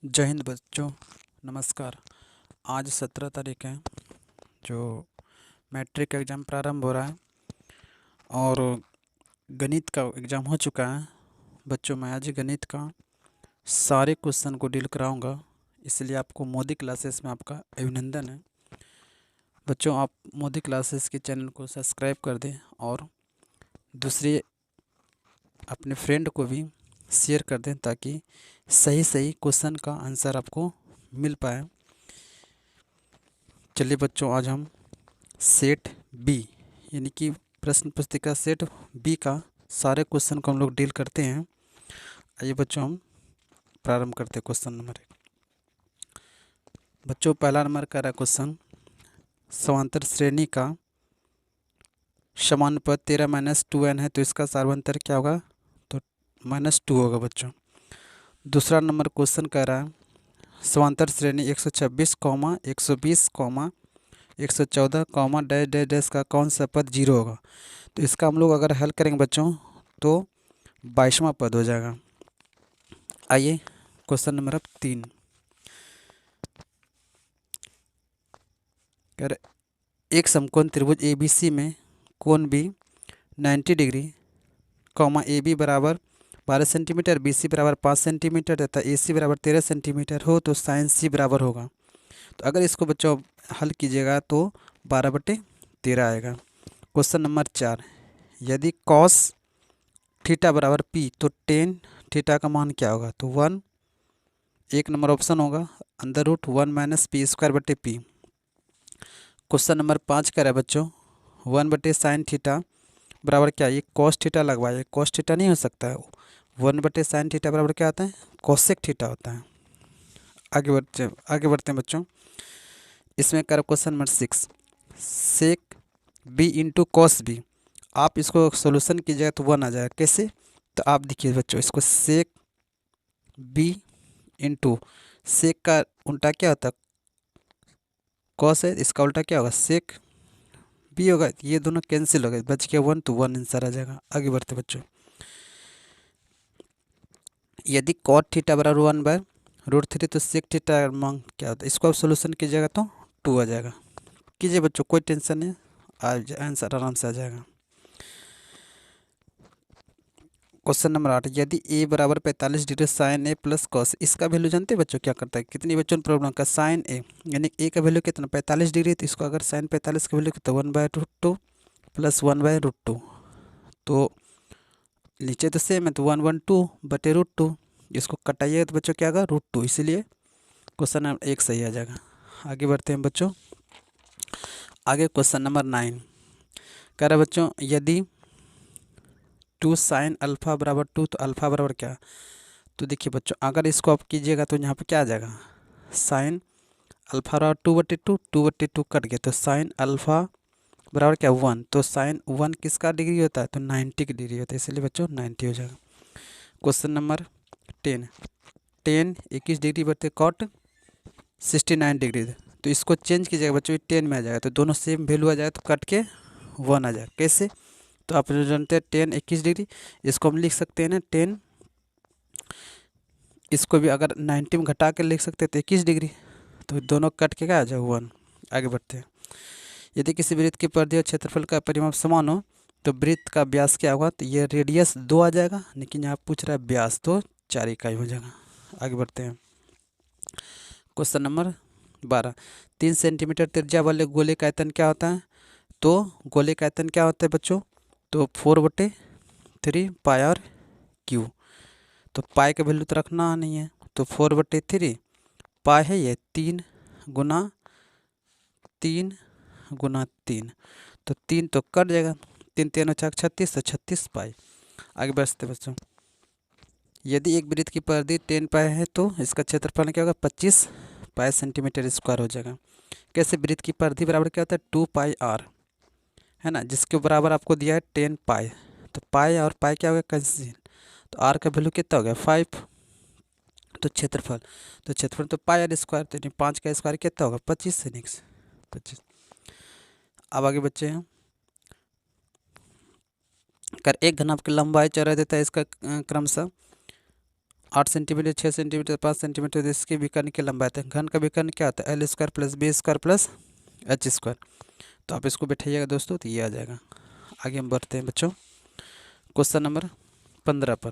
जय हिंद बच्चों। नमस्कार। आज 17 तारीख है, जो मैट्रिक का एग्ज़ाम प्रारंभ हो रहा है और गणित का एग्ज़ाम हो चुका है। बच्चों, मैं आज गणित का सारे क्वेश्चन को डील कराऊंगा, इसलिए आपको मोदी क्लासेस में आपका अभिनंदन है। बच्चों, आप मोदी क्लासेस के चैनल को सब्सक्राइब कर दें और दूसरे अपने फ्रेंड को भी शेयर कर दें, ताकि सही सही क्वेश्चन का आंसर आपको मिल पाए। चलिए बच्चों, आज हम सेट बी यानी कि प्रश्न पुस्तिका सेट बी का सारे क्वेश्चन को हम लोग डील करते हैं। आइए बच्चों, हम प्रारंभ करते हैं क्वेश्चन नंबर 1। बच्चों, पहला नंबर का रहा क्वेश्चन, समांतर श्रेणी का समानुपात 13-2n है, तो इसका सार्वंतर क्या होगा? तो -2 होगा बच्चों। दूसरा नंबर क्वेश्चन कह रहा है, समांतर श्रेणी 126, 120, 114, डैश डैश डैश का कौन सा पद 0 होगा? तो इसका हम लोग अगर हल करेंगे बच्चों तो 22वां पद हो जाएगा। आइए क्वेश्चन नंबर अब 3। कर एक समकोण त्रिभुज ABC में कोण बी 90 डिग्री, ए बी बराबर 12 सेंटीमीटर, BC बराबर 5 सेंटीमीटर तथा AC बराबर 13 सेंटीमीटर हो, तो साइन C बराबर होगा। तो अगर इसको बच्चों हल कीजिएगा तो 12/13 आएगा। क्वेश्चन नंबर 4, यदि कॉस थीटा बराबर P, तो टेन थीटा का मान क्या होगा? तो 1, एक नंबर ऑप्शन होगा √1 - p²/p। क्वेश्चन नंबर 5 कह रहा है बच्चों, 1/sin थीटा बराबर क्या? ये कॉस थीटा लगवाइए, कॉस थीटा नहीं हो सकता है। 1/sin थीटा बराबर क्या होता है? कोसेक थीटा होता है। आगे बढ़ते हैं बच्चों। इसमें कर क्वेश्चन नंबर 6, सेक बी इंटू कॉस बी। आप इसको सोल्यूशन कीजिएगा तो 1 आ जाएगा। कैसे? तो आप देखिए बच्चों, इसको सेक बी इंटू, सेक का उल्टा क्या होता है? कॉस है, इसका उल्टा क्या होगा? सेक बी होगा। ये दोनों कैंसिल हो गए, बच गया 1, तो 1 आंसर आ जाएगा। आगे बढ़ते बच्चों, यदि कॉट थीटा बराबर 1/√3, तो सेक थीटा मान क्या होता है? इसको आप सोल्यूशन कीजिएगा तो 2 आ जाएगा। कीजिए बच्चों, कोई टेंशन नहीं, आंसर आराम से आ जाएगा। क्वेश्चन नंबर 8, यदि ए बराबर 45 डिग्री साइन ए प्लस कॉस, इसका वैल्यू जानते हैं बच्चों क्या करता है? कितनी बच्चों ने प्रॉब्लम का साइन ए यानी ए का वैल्यू कितना? 45 डिग्री, तो इसको अगर साइन 45 का वैल्यू कितना? 1/√2 प्लस 1/√2। तो नीचे तो सेम है, तो 1/2 इसको कटाइएगा तो बच्चों क्या आएगा? √2, इसीलिए क्वेश्चन नंबर 1 सही आ जाएगा। आगे बढ़ते हैं बच्चों। आगे क्वेश्चन नंबर 9 कह रहा है बच्चों, यदि 2 sin अल्फा बराबर 2, तो अल्फा बराबर क्या? तो देखिए बच्चों, अगर इसको आप कीजिएगा तो यहाँ पे क्या आ जाएगा? साइन अल्फा बराबर 2/2, 2/2 कट गया, तो साइन अल्फा बराबर क्या? 1। तो साइन 1 किसका डिग्री होता है? तो 90 की डिग्री होता है, इसलिए बच्चों 90 हो जाएगा। क्वेश्चन नंबर 10, टेन 21 डिग्री बटे कॉट 69 डिग्री, तो इसको चेंज कीजिएगा बच्चों, 10 में आ जाएगा, तो दोनों सेम वैल्यू आ जाएगा, तो कट के 1 आ जाएगा। कैसे? तो आप जो जानते हैं 10 21 डिग्री, इसको हम लिख सकते हैं ना 10, इसको भी अगर 90 में घटा कर लिख सकते हैं तो 21 डिग्री, तो दोनों कट के क्या आ जाएगा? 1। आगे बढ़ते हैं। यदि किसी वृत्त की परिधि और क्षेत्रफल का परिमाप समान हो, तो वृत्त का व्यास क्या होगा? तो ये रेडियस 2 आ जाएगा, लेकिन यहाँ पूछ रहा है व्यास, तो 4 इकाई हो जाएगा। आगे बढ़ते हैं। क्वेश्चन नंबर 12, 3 सेंटीमीटर त्रिज्या वाले गोले का आयतन क्या होता है? तो गोले का आयतन क्या होता है बच्चों? तो 4/3 पाई और क्यू। तो पाई का वैल्यू तो रखना नहीं है, तो 4/3 पाई है, ये 3 गुना 3, तो 3 तो कट जाएगा, 3 3 4 36, तो 36 पाई। आगे बढ़ते बच्चों, यदि एक वृत्त की परिधि 10 पाई है, तो इसका क्षेत्रफल क्या होगा? 25 पाई सेंटीमीटर स्क्वायर हो जाएगा। कैसे? वृत्त की परिधि बराबर क्या होता है? 2πr, है ना, जिसके बराबर आपको दिया है 10 पाई। तो पाई और पाई क्या हो गया? कैंसिल, तो आर का वैल्यू कितना हो गया? 5। तो क्षेत्रफल तो पाई आर स्क्वायर, तो 5 का स्क्वायर कितना होगा? 25 से नेक्स्ट 25। अब आगे बच्चे हैं, कर एक घनाभ की लंबाई चौड़ाई देता है, इसका क्रमशः 8 सेंटीमीटर, 6 सेंटीमीटर, 5 सेंटीमीटर, तो इसके विकर्ण की लंबाई है। घन का विकर्ण क्या होता है? L square plus B square plus H square. तो आप इसको बैठाइएगा दोस्तों, तो ये आ जाएगा। आगे हम बढ़ते हैं बच्चों क्वेश्चन नंबर 15 पर।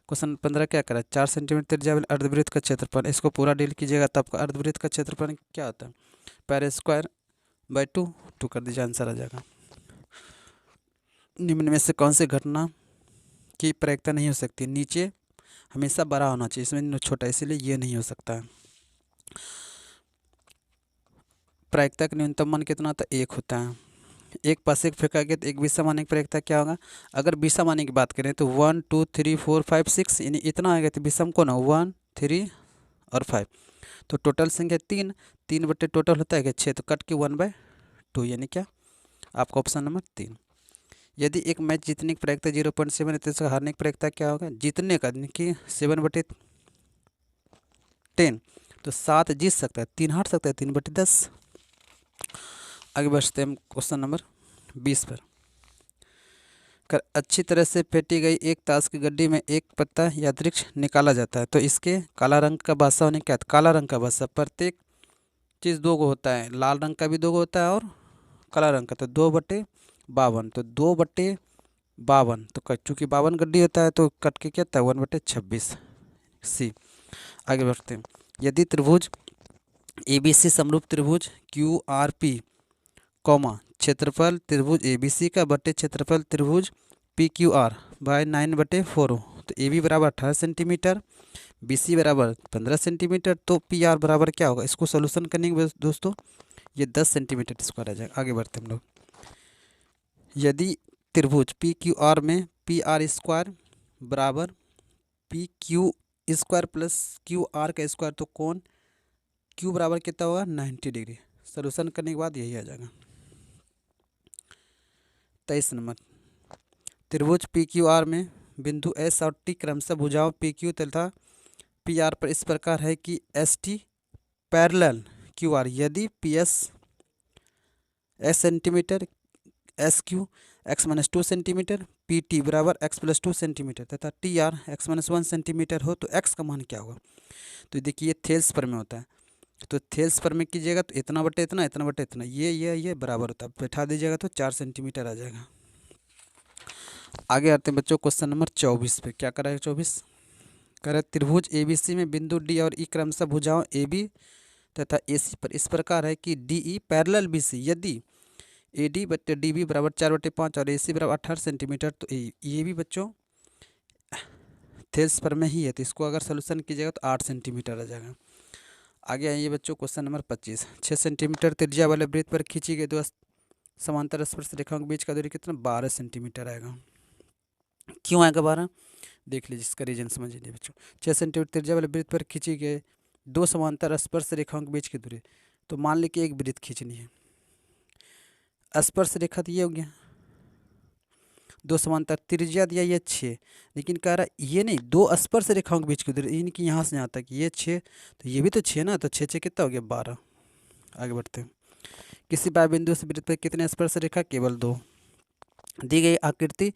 क्वेश्चन 15 क्या करा? 4 सेंटीमीटर त्रिज्या वाले अर्धवृत्त का क्षेत्रफल, इसको पूरा डील कीजिएगा तो आपका अर्धवृत्त का क्षेत्रफल क्या होता है? पाई स्क्वायर बाई 2 कर दीजिए, आंसर आ जाएगा। निम्न में से कौन सी घटना की प्रायिकता नहीं हो सकती? नीचे हमेशा बड़ा होना चाहिए, इसमें छोटा, इसीलिए ये नहीं हो सकता है। प्रायिकता का न्यूनतम मान कितना होता है? 1 होता है। एक पास एक फेंका गया तो एक विषम की प्रायिकता क्या होगा? अगर विषम की बात करें तो 1 2 3 4 5 6, यानी इतना आ गया तो विषम कौन है? 1 3 और 5। तो टोटल संख्या 3, 3 बटे टोटल होता है क्या? 6, तो कट के 1/2, यानी क्या आपका ऑप्शन नंबर 3। यदि एक मैच जीतने की प्रायिकता 0.7 है तो इसका हारने की प्रायिकता क्या होगा? जीतने का कि 7/10, तो 7 जीत सकता है, 3 हार सकता है, 3/10। आगे बढ़ते हैं हम क्वेश्चन नंबर 20 पर। कर अच्छी तरह से फेंटी गई एक ताश की गड्डी में एक पत्ता या वृक्ष निकाला जाता है, तो इसके काला रंग का बासा होने क्या? काला रंग का बासा, प्रत्येक चीज़ 2 गो होता है, लाल रंग का भी 2 गो होता है और काला रंग का, तो 2/52, तो 2/52, तो चूँकि 52 गड्डी होता है तो कट के क्या था? 1/26 सी। आगे बढ़ते हैं। यदि त्रिभुज ABC समरूप त्रिभुज QRP कॉमा क्षेत्रफल त्रिभुज ABC का बटे क्षेत्रफल त्रिभुज PQR बाय 9/4 हो, तो AB बराबर 18 सेंटीमीटर, BC बराबर 15 सेंटीमीटर, तो PR बराबर क्या होगा? इसको सोल्यूशन करने के बाद दोस्तों ये 10 सेंटीमीटर स्क्वायर आ जाएगा। आगे बढ़ते हम लोग। यदि त्रिभुज PQR में PR स्क्वायर बराबर PQ स्क्वायर प्लस QR का स्क्वायर, तो कोण Q बराबर कितना होगा? 90 डिग्री। सोल्यूशन करने के बाद यही आ जाएगा। 23 नंबर। त्रिभुज PQR में बिंदु S और T क्रमशः भुजाओं PQ तथा PR पर इस प्रकार है कि ST पैरेलल QR। यदि PS S centimetre, SQ x-2 centimetre, PT बराबर x+2 सेंटीमीटर तथा TR x-1 सेंटीमीटर हो, तो x का मान क्या होगा? तो देखिए थेल्स पर में होता है, तो थेल्स पर में कीजिएगा तो इतना बटे इतना, इतना बटे इतना, ये बराबर होता है, बैठा दीजिएगा तो 4 सेंटीमीटर आ जाएगा। आगे आते हैं बच्चों क्वेश्चन नंबर 24 पे। क्या करा है 24? करा त्रिभुज ABC में बिंदु D और E क्रमशः भुजाओं AB तथा AC पर इस प्रकार है कि DE पैरेलल BC। यदि AD बटे DB बराबर 4/5 और AC बराबर 18 सेंटीमीटर, तो ये भी बच्चों थेल्स पर में ही है, तो इसको अगर सोल्यूशन कीजिएगा तो 8 सेंटीमीटर आ जाएगा। आगे आइए बच्चों क्वेश्चन नंबर 25। 6 सेंटीमीटर त्रिज्या वाले वृत्त पर खींची गई 2 समांतर स्पर्श रेखाओं के बीच का दूरी कितना? 12 सेंटीमीटर आएगा। क्यों आएगा 12? देख लीजिए, इसका रीजन समझ लीजिए बच्चों। 6 सेंटीमीटर त्रिज्या वाले वृत्त पर खींची गई 2 समांतर स्पर्श रेखाओं के बीच की दूरी, तो मान ली कि एक वृत्त खींचनी है। स्पर्श रेखा तो ये हो गया, 2 समांतर त्रिज्या दिया ये 6, लेकिन कह रहा ये नहीं, 2 स्पर्श रेखाओं के बीच की दूरी, इनकी यहाँ से यहाँ तक ये 6, तो ये भी तो 6 ना, तो 6 कितना हो गया? 12। आगे बढ़ते हैं। किसी बाह्य बिंदु से वृत्त पर कितने स्पर्श रेखा? केवल 2। दी गई आकृति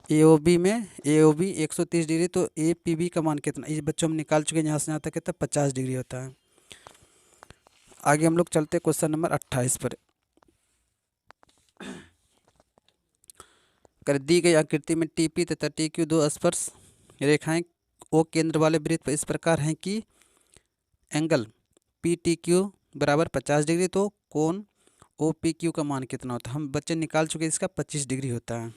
AOB में AOB 130 डिग्री, तो APB का मान कितना? ये बच्चों हम निकाल चुके हैं, यहाँ से यहाँ तक कितना? 50 डिग्री होता है। आगे हम लोग चलते क्वेश्चन नंबर 28 पर। कर दी गई आकृति में TP तथा TQ 2 स्पर्श रेखाएं O केंद्र वाले वृत्त पर इस प्रकार हैं कि एंगल PTQ बराबर 50 डिग्री, तो कोण OPQ का मान कितना होता है? हम बच्चे निकाल चुके हैं, इसका 25 डिग्री होता है।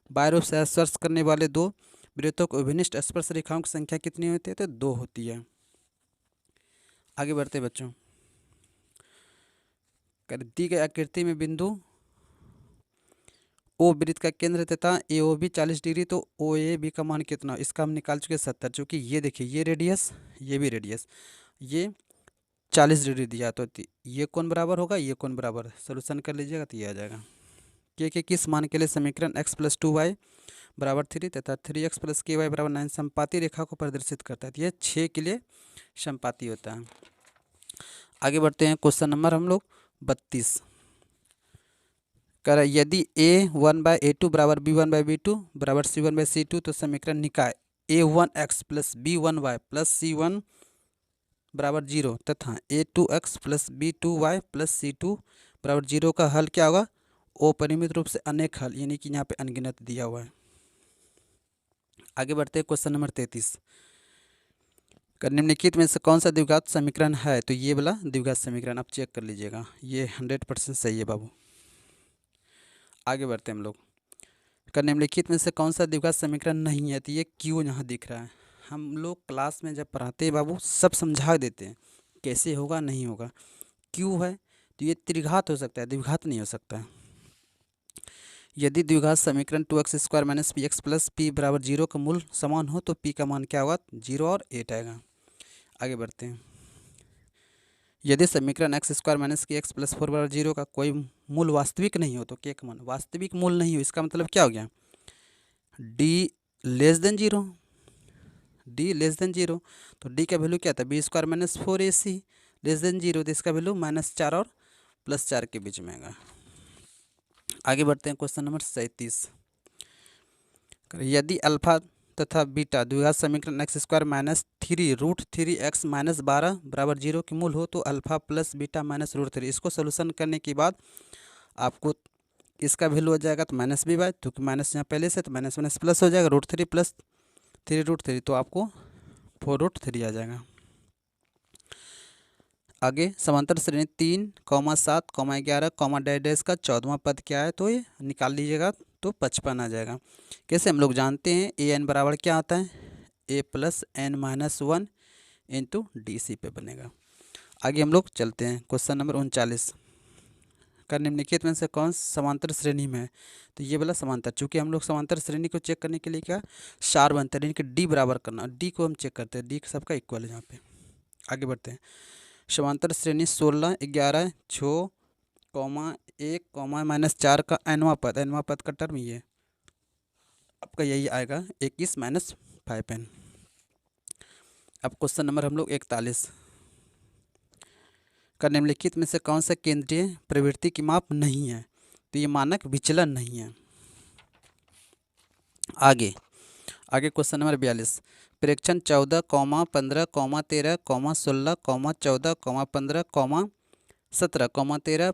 बाह्य रूप से स्पर्श करने वाले 2 वृत्तों को अभिनिष्ट स्पर्श रेखाओं की संख्या कितनी होती है? तो 2 होती है। आगे बढ़ते बच्चों। कर दी गई आकृति में बिंदु O वृत्त का केंद्र तथा AOB 40 डिग्री, तो OAB का मान कितना? इसका हम निकाल चुके 70, चूँकि ये देखिए ये रेडियस, ये भी रेडियस, ये 40 डिग्री दिया, तो ये कौन बराबर होगा? ये कौन बराबर? सोल्यूशन कर लीजिएगा तो ये आ जाएगा। के किस मान के लिए समीकरण x+2y बराबर 3 तथा 3x + ky बराबर 9 समपाती रेखा को प्रदर्शित करता है? तो ये 6 के लिए समपाती होता है। आगे बढ़ते हैं क्वेश्चन नंबर हम लोग 32। यदि A1/A2 बराबर B1/B2 बराबर C1/C2, तो समीकरण निकाय a1x plus b1y plus c1 बराबर 0 तथा a2x plus b2y plus c2 बराबर 0 का हल क्या होगा? अपरिमित रूप से अनेक हल, यानी कि यहाँ पे अनगिनत दिया हुआ है। आगे बढ़ते हैं क्वेश्चन नंबर 33। निम्नलिखित में से कौन सा द्विघात समीकरण है? तो ये वाला द्विघात समीकरण आप चेक कर लीजिएगा, ये 100% सही है बाबू। आगे बढ़ते हैं हम लोग। निम्नलिखित में से कौन सा द्विघात समीकरण नहीं है? तो ये क्यों यहाँ दिख रहा है। हम लोग क्लास में जब पढ़ाते हैं बाबू सब समझा देते हैं कैसे होगा नहीं होगा। क्यों है? तो ये त्रिघात हो सकता है, द्विघात नहीं हो सकता है। यदि द्विघात समीकरण 2x square minus P x plus P बराबर 0 का मूल समान हो तो p का मान क्या होगा? 0 और 8 आएगा। आगे बढ़ते हैं। यदि समीकरण एक्स स्क्वायर माइनस के एक्स प्लस 4 बराबर 0 का कोई मूल वास्तविक नहीं हो तो k का मान वास्तविक मूल नहीं हो, इसका मतलब क्या हो गया? d less than 0, d less than 0। तो d का वैल्यू क्या था? B square minus 4ac less than 0, तो इसका वैल्यू -4 और +4 के बीच में आएगा। आगे बढ़ते हैं क्वेश्चन नंबर 37। यदि अल्फा तथा बीटा द्विघात समीकरण x square minus 3√3x minus 12 बराबर 0 के मूल हो तो अल्फा प्लस बीटा माइनस √3, इसको सोल्यूशन करने के बाद आपको इसका वैल्यू हो जाएगा तो -b/, क्योंकि माइनस यहाँ पहले से, तो माइनस माइनस प्लस हो जाएगा, √3 प्लस 3√3, तो आपको 4√3 आ जाएगा। आगे समांतर श्रेणी 3, 7, 11, डैश का 14वां पद क्या है? तो ये निकाल लीजिएगा तो 55 आ जाएगा। कैसे? हम लोग जानते हैं ए एन बराबर क्या आता है? a plus n minus 1 into D C पे बनेगा। आगे हम लोग चलते हैं क्वेश्चन नंबर 39। निम्नलिखित में से कौन समांतर श्रेणी में है? तो ये वाला समांतर, चूँकि हम लोग समांतर श्रेणी को चेक करने के लिए क्या चार बनते हैं, यानी कि डी बराबर करना, डी को हम चेक करते हैं, डी सबका इक्वल है यहाँ पे। आगे बढ़ते हैं। समांतर श्रेणी 16, 11, 6, 1, -4 का nवां पद का टर्म ये आपका यही आएगा 21 माइनस 5n। अब क्वेश्चन नंबर हम लोग 41। निम्नलिखित में से कौन सा केंद्रीय प्रवृत्ति की माप नहीं है? तो ये मानक विचलन नहीं है। आगे क्वेश्चन नंबर 42। प्रेक्षण 14, 15, 13, 16, 14, 15, 17, 13,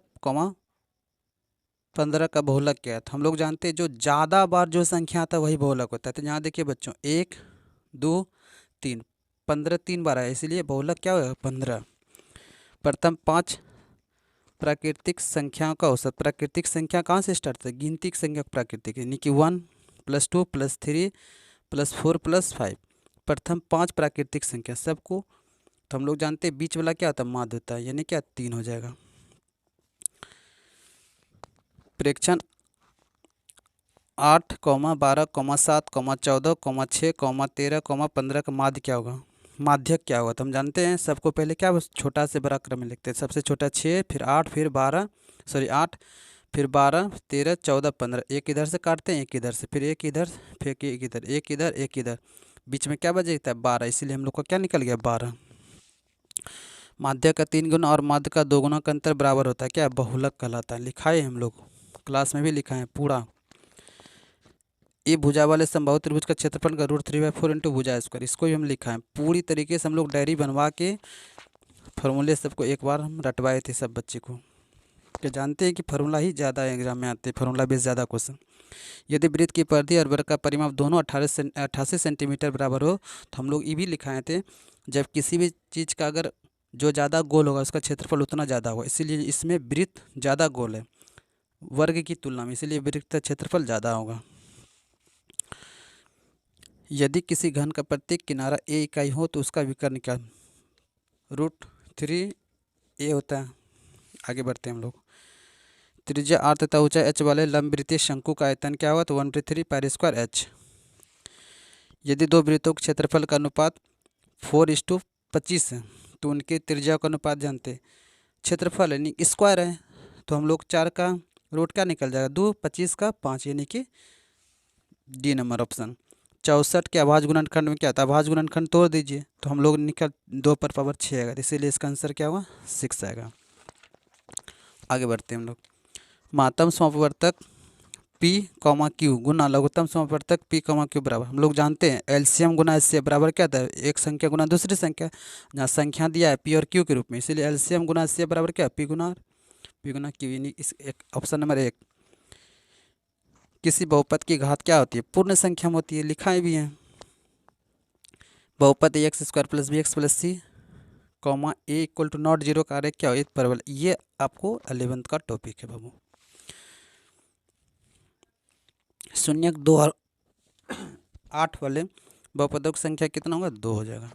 15 का बहुलक क्या है? तो हम लोग जानते हैं जो ज़्यादा बार जो संख्या आता है वही बहुलक होता है। तो यहाँ देखिए बच्चों 1, 2, 3, 15 3 बार है, इसीलिए बहुलक क्या होगा? 15। प्रथम 5 प्राकृतिक संख्याओं का औसत। प्राकृतिक संख्या कहाँ से स्टार्ट होता है? गिनती की संख्या प्राकृतिक, यानी कि 1 + 2 + 3 + 4 + 5। प्रथम 5 प्राकृतिक संख्या सबको, तो हम लोग जानते हैं बीच वाला क्या होता है? माध्य होता है, यानी क्या 3 हो जाएगा। प्रेक्षण 8, 12, 7, 14, 6, 13, 15 का माध्य क्या होगा? माध्यक क्या होगा? तो हम जानते हैं सबको पहले क्या छोटा से बड़ा क्रम में लिखते हैं। सबसे छोटा 6, फिर 8, फिर 8, फिर 12, 13, 14, 15। एक इधर से काटते हैं, एक इधर से, फिर एक इधर, फिर एक इधर, एक इधर, एक इधर, बीच में क्या बचता है? 12, इसीलिए हम लोग का क्या निकल गया? 12। माध्य का 3 गुना और माध्य का 2 गुना का अंतर बराबर होता है क्या? बहुलक कहलाता है। लिखा है हम लोग क्लास में भी लिखा है पूरा। ये भुजा वाले समबाहु त्रिभुज का क्षेत्रफल का √3/4 इंटू भुजा स्क्वायर, इसको भी हम लिखा है पूरी तरीके से। हम लोग डायरी बनवा के फार्मूले सबको एक बार हम रटवाए थे सब बच्चे को, क्या जानते हैं कि फार्मूला ही ज़्यादा एग्जाम में आते हैं, फार्मूला बेस ज़्यादा क्वेश्चन। यदि वृत्त की परिधि और वर्ग का परिमाप दोनों 88 सेंटीमीटर बराबर हो, तो हम लोग ये भी लिखाए थे जब किसी भी चीज़ का अगर जो ज़्यादा गोल होगा उसका क्षेत्रफल उतना ज़्यादा होगा, इसीलिए इसमें वृत्त ज़्यादा गोल है वर्ग की तुलना में, इसीलिए वृत्त का क्षेत्रफल ज़्यादा होगा। यदि किसी घन का प्रत्येक किनारा a इकाई हो तो उसका विकर्ण क्या? √3a होता है। आगे बढ़ते हैं हम लोग। त्रिज्या r तथा ऊंचाई h वाले लंबवृत्तीय शंकु का आयतन क्या हुआ? तो 1/3 πr²h। यदि दो वृत्तों के क्षेत्रफल का अनुपात 4:25 है तो उनके त्रिज्या का अनुपात जानते हैं। क्षेत्रफल यानी स्क्वायर है, तो हम लोग 4 का रूट क्या निकल जाएगा? 2, 25 का 5, यानी कि डी नंबर ऑप्शन। 64 के अभाज्य गुणनखंड में क्या था? अभाज्य गुणनखंड तोड़ दीजिए तो हम लोग निकल 2 पर पावर 6 आएगा, इसीलिए इसका आंसर क्या हुआ? 6 आएगा। आगे बढ़ते हैं हम लोग। महत्तम समवर्तक पी कॉमा क्यू गुना लघुत्तम समापवर्तक पी कॉमा क्यू बराबर, हम लोग जानते हैं एलसीएम गुना एचसीएफ बराबर क्या था, एक संख्या गुना दूसरी संख्या, जहाँ संख्या दिया है पी और क्यू के रूप में, इसीलिए एलसीएम गुना एचसीएफ बराबर क्या, पी गुना क्यू। यानी इस एक ऑप्शन नंबर 1। किसी बहुपद की घात क्या होती है, पूर्ण संख्या में होती है, लिखा भी है। बहुपद X square plus B X plus C comma A equal to not zero का आरेख क्या हो, एक परवल। ये आपको 11th का टॉपिक है बाबू। शून्य 2 और 8 वाले बहुपदों की संख्या कितना होगा, 2 हो जाएगा।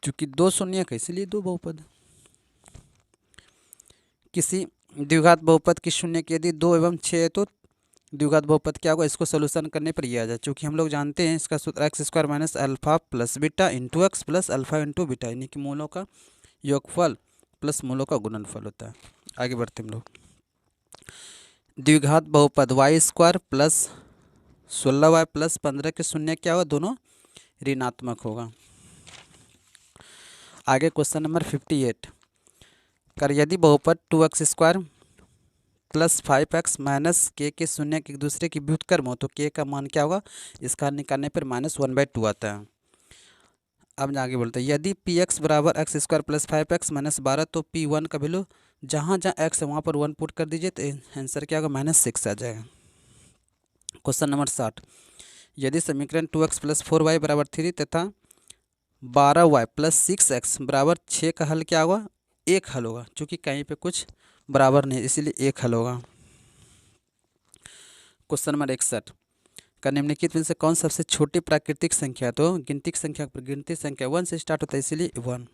चूंकि 2 शून्य का इसलिए 2 बहुपद। किसी द्विघात बहुपद की शून्य की यदि 2 एवं 6 है तो द्विघात बहुपद क्या होगा, इसको सोल्यूशन करने पर यह आ जाए। चूँकि हम लोग जानते हैं इसका सूत्र x square minus alpha plus beta into x plus alpha into beta, यानी कि मूलों का योगफल प्लस मूलों का गुणनफल होता है। आगे बढ़ते हम लोग। द्विघात बहुपद Y square plus 16y plus 15 के शून्य क्या होगा, दोनों ऋणात्मक होगा। आगे क्वेश्चन नंबर 58 कर यदि बहुपद 2x square plus 5x minus के शून्य के दूसरे की व्युत्क्रम हो तो k का मान क्या होगा, इसका निकालने पर -1/2 आता है। अब आगे बोलते हैं यदि px बराबर x square plus 5x minus 12 तो p1 का वैल्यू जहाँ जहाँ x है वहाँ पर 1 पुट कर दीजिए तो आंसर क्या होगा, -6 आ जाएगा। क्वेश्चन नंबर 60 यदि समीकरण 2x प्लस 4y बराबर 3 तथा 12y प्लस 6x बराबर 6 का हल क्या होगा, एक हल होगा। चूँकि कहीं पे कुछ बराबर नहीं इसीलिए एक हल होगा। क्वेश्चन नंबर 61 का निम्नलिखित में से कौन सबसे छोटी प्राकृतिक संख्या, तो गिनती संख्या पर गिनती संख्या 1 से स्टार्ट होता है इसीलिए 1।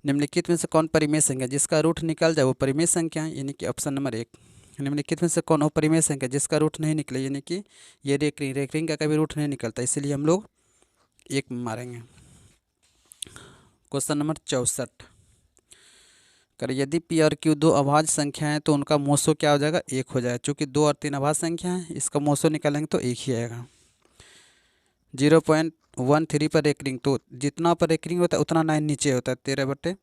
निम्नलिखित में से कौन परिमेय संख्या जिसका रूट निकल जाए वो परिमेय संख्या है, यानी कि ऑप्शन नंबर 1। निम्नलिखित में से कौन अपरिमेय संख्या जिसका रूट नहीं निकले, यानी कि ये रेकरिंग का कभी रूट नहीं निकलता इसीलिए हम लोग 1 में मारेंगे। क्वेश्चन नंबर 64 कर यदि पी और क्यू 2 अभाज्य संख्या है तो उनका मोसो क्या हो जाएगा, 1 हो जाएगा। चूँकि 2 और 3 अभाज्य संख्या है इसका मोसो निकालेंगे तो 1 ही आएगा। 0.13 पर रेकरिंग, तो जितना पर रेकरिंग होता है उतना 9 नीचे होता है 13 बटे,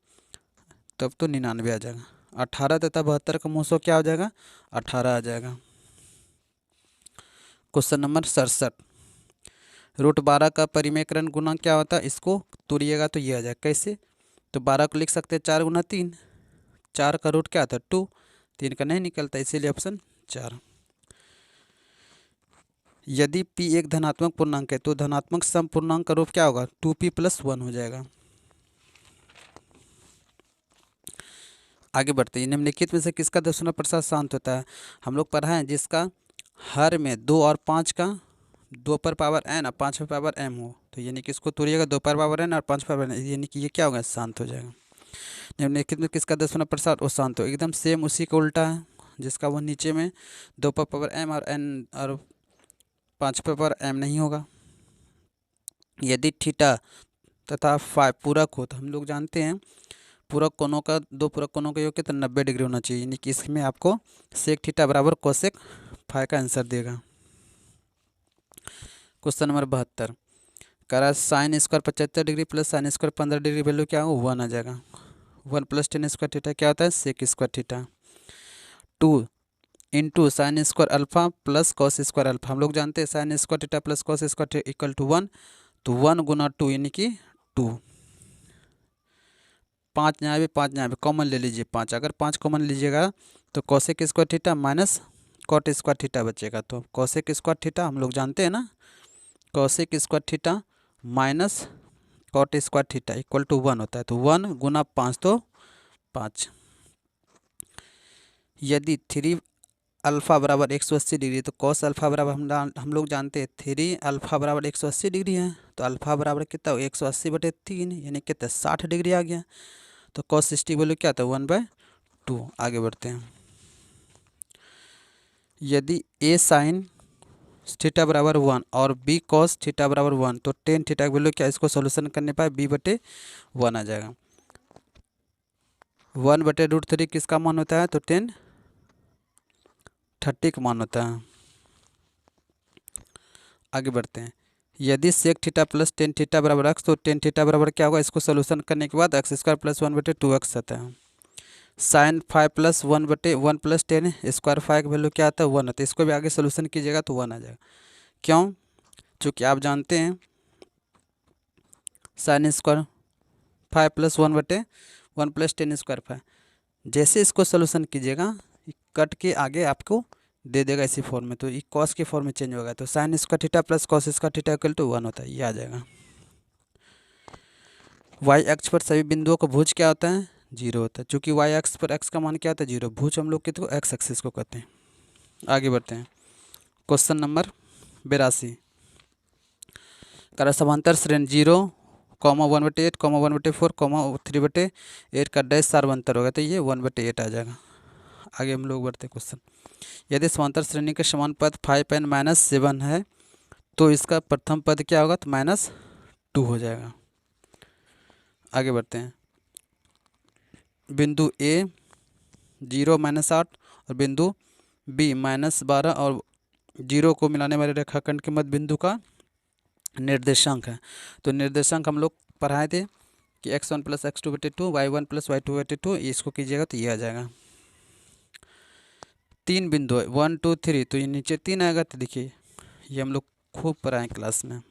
तब तो 99 आ जाएगा। 18 तथा 72 का मोसो क्या हो जाएगा, 18 आ जाएगा। क्वेश्चन नंबर 67 √12 का परिमेयकरण गुणा क्या होता है, इसको तोड़िएगा तो ये आ जाएगा। कैसे, तो 12 को लिख सकते हैं 4 गुना 3, 4 का रूट क्या आता है 2, 3 का नहीं निकलता इसीलिए ऑप्शन 4। यदि p एक धनात्मक पूर्णांक है तो धनात्मक सम पूर्णांक का रूप क्या होगा, 2p + 1 हो जाएगा। आगे बढ़ते हैं निम्नलिखित में से किसका दशमलव प्रसाद शांत होता है, हम लोग पढ़ा है जिसका हर में 2 और 5 का 2 पर पावर n और 5 पर पावर m हो, तो यानी कि इसको तोड़िएगा 2 पर पावर n और 5 पर पावर n, यानी कि ये क्या होगा, शांत हो जाएगा। निम्नलिखित में किसका दशमलव प्रसाद वो शांत हो, एकदम सेम उसी का उल्टा है जिसका वो नीचे में 2 पर पावर m और n और 5 पर पावर m नहीं होगा। यदि थीटा तथा फाई पूरक हो तो हम लोग जानते हैं पूरक कोणों का 2 पूरक कोणों का योग कितना 90 डिग्री होना चाहिए, यानी कि इसमें आपको सेक थीटा बराबर कोसेक फाई का आंसर देगा। क्वेश्चन नंबर 72 करा sine square 75 degree plus sine square 15 degree value क्या हो, 1 आ जाएगा। 1 + tan स्क्वायर थीटा क्या होता है, sec square theta. 2 into sine square alpha plus cos square alpha, हम लोग जानते हैं sine square theta plus cos square equal to 1, तो 1 गुना 2 यानी कि 2। 5 यहाँ पे 5 यहाँ पे कॉमन ले लीजिए 5, अगर 5 कॉमन लीजिएगा तो cosec square theta minus cot square theta बचेगा। तो कॉसेक स्क्वायर थीटा हम लोग जानते हैं ना, cosec square theta minus cot square theta equal to 1 होता है, तो 1 गुना 5 तो 5। यदि 3 अल्फ़ा बराबर 180 डिग्री तो कॉस अल्फ़ा बराबर हम लोग जानते हैं 3 अल्फ़ा बराबर 180 डिग्री है, तो अल्फ़ा बराबर कितना हो 180/3 यानी कितना 60 डिग्री आ गया। तो कॉस 60 वैल्यू क्या था 1/2। आगे बढ़ते हैं यदि a साइन थीटा बराबर 1 और b कॉस थीटा बराबर 1 तो टेन थीटा वैल्यू क्या, इसको सोल्यूशन करने पर b/1 आ जाएगा। 1/√3 किसका मान होता है, तो 10/30 का मान होता है। आगे बढ़ते हैं यदि sec theta plus tan theta बराबर x तो टेन थीटा बराबर क्या होगा, इसको सोल्यूशन करने के बाद x² + 1/2x आता है। साइन 5 प्लस 1/1 प्लस 10 स्क्वायर 5 का वैल्यू क्या आता है 1 आता है। इसको भी आगे सोल्यूशन कीजिएगा तो 1 आ जाएगा। क्यों? चूँकि आप जानते हैं sine square 5 plus 1/1 plus 10 square 5, जैसे इसको सोल्यूशन कीजिएगा कट के आगे आपको दे देगा इसी फॉर्म में, तो ये कॉस के फॉर्म में चेंज होगा। तो साइन इसका थीटा प्लस कॉस इसका थीटा इक्वल टू 1 होता है, ये आ जाएगा। वाई एक्स पर सभी बिंदुओं का भुज क्या होता है 0 होता है। चूँकि वाई एक्स पर एक्स का मान क्या होता है 0, भुज हम लोग किसको एक्स एक्सिस को कहते हैं। आगे बढ़ते हैं। क्वेश्चन नंबर 82 करा समांतर श्रेणी 0, 1/8, 1/4, 3/8 का डैश सार्वंतर होगा, तो ये 1/8 आ जाएगा। आगे हम लोग बढ़ते क्वेश्चन। यदि समांतर श्रेणी के समान पद 5n - 7 है तो इसका प्रथम पद क्या होगा, तो -2 हो जाएगा। आगे बढ़ते हैं। बिंदु ए 0 -8 और बिंदु बी -12 और 0 को मिलाने वाले रेखाखंड के मध्य बिंदु का निर्देशांक है। तो निर्देशांक हम लोग पढ़ाए थे कि x1 + x2/2, y1 + y2/2, इसको कीजिएगा तो ये आ जाएगा। 3 बिंदु है 1 2 3, तो ये नीचे 3 आएगा। तो देखिए ये हम लोग खूब पढ़ाएं क्लास में।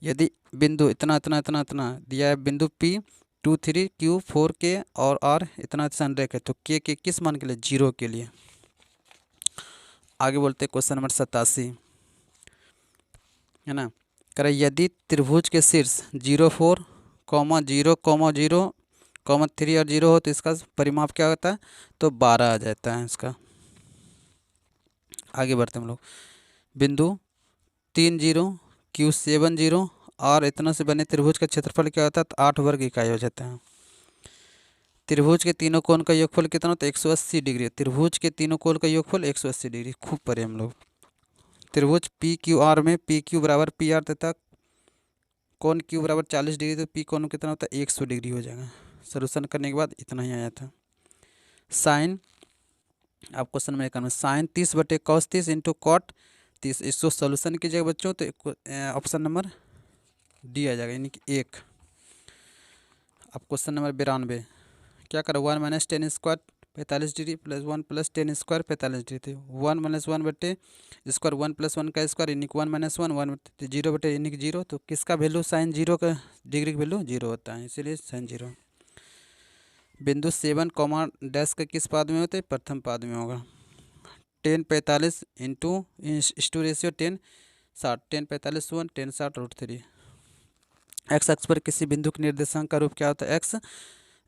यदि बिंदु इतना इतना इतना इतना दिया है, बिंदु P 2 3 Q 4 K और R इतना संरेख है, तो K के किस मान के लिए 0 के लिए। आगे बोलते हैं क्वेश्चन नंबर 87 है ना। करें यदि त्रिभुज के शीर्ष 0 4, 0, 0, 3 और 0 हो तो इसका परिमाप क्या होता है, तो 12 आ जाता है इसका। आगे बढ़ते हैं हम लोग। बिंदु 3 0 Q 7 0 और इतना से बने त्रिभुज का क्षेत्रफल क्या होता है, तो 8 वर्ग इकाई हो जाता है। त्रिभुज के तीनों कोण का योगफल कितना होता है 180 डिग्री। त्रिभुज के तीनों कोण का योगफल 180 डिग्री, खूब पढ़े हम लोग। त्रिभुज पी क्यू आर में पी क्यू बराबर पी आर तथा कोण क्यू बराबर 40 डिग्री, तो पी कोण कितना होता है 100 डिग्री हो जाएगा। सोल्यूशन करने के बाद इतना ही आया था। साइन आप क्वेश्चन में करना साइन 30/cos 30 इंटू कॉट 30, इसको सोल्यूशन कीजिएगा बच्चों तो ऑप्शन नंबर डी आ जाएगा, यानी कि 1। अब क्वेश्चन नंबर 92 क्या करो 1 - 10 square 45 degree plus 1 + 10 square 45 degree थे। 1 - 1/स्क्वायर 1 + 1 का स्क्वायर यानी कि 1 - 1 0/, यानी कि 0। तो किसका वैल्यू साइन 0 का डिग्री का वैल्यू 0 होता है, इसीलिए साइन 0। बिंदु 7 कॉमा डैश का किस पाद में होता है, प्रथम पाद में होगा। 10 45 इंटू इस्टू रेशियो 10 60, 10 45 1 10 60 √3। एक्स अक्ष पर किसी बिंदु के निर्देशांक का रूप क्या होता है,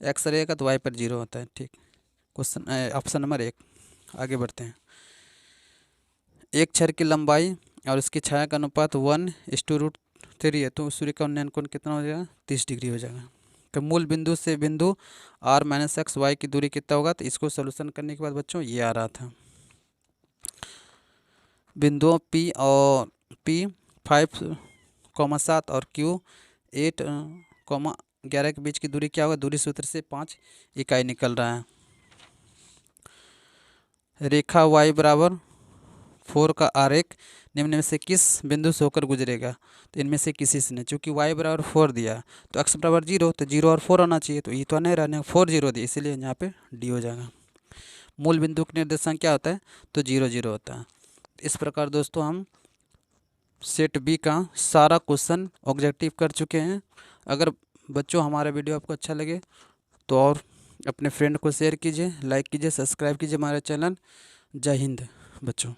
एक्स रहेगा तो वाई पर 0 होता है। ठीक, क्वेश्चन ऑप्शन नंबर 1। आगे बढ़ते हैं। एक छड़ की लंबाई और इसकी छाया का अनुपात 1:√3 है, तो सूर्य का उन्नयन कोण कितना हो जाएगा 30 डिग्री हो जाएगा। तो मूल बिंदु से बिंदु r - x y की दूरी कितना होगा, तो इसको सोल्यूशन करने के बाद बच्चों ये आ रहा था। बिंदुओं P और P 5,7 और Q 8,11 के बीच की दूरी क्या होगा, दूरी सूत्र से 5 इकाई निकल रहा है। रेखा y बराबर 4 का आरेख निम्न में से किस बिंदु से होकर गुजरेगा, तो इनमें से किसी से नहीं। चूँकि y बराबर 4 दिया तो x बराबर 0, तो 0 और 4 आना चाहिए, तो ये तो नहीं रहने 4 0 दिया, इसीलिए यहाँ पे d हो जाएगा। मूल बिंदु का निर्देशांक क्या होता है, तो 0 0 होता है। इस प्रकार दोस्तों हम सेट बी का सारा क्वेश्चन ऑब्जेक्टिव कर चुके हैं। अगर बच्चों हमारा वीडियो आपको अच्छा लगे तो और अपने फ्रेंड को शेयर कीजिए, लाइक कीजिए, सब्सक्राइब कीजिए हमारे चैनल। जय हिंद बच्चों।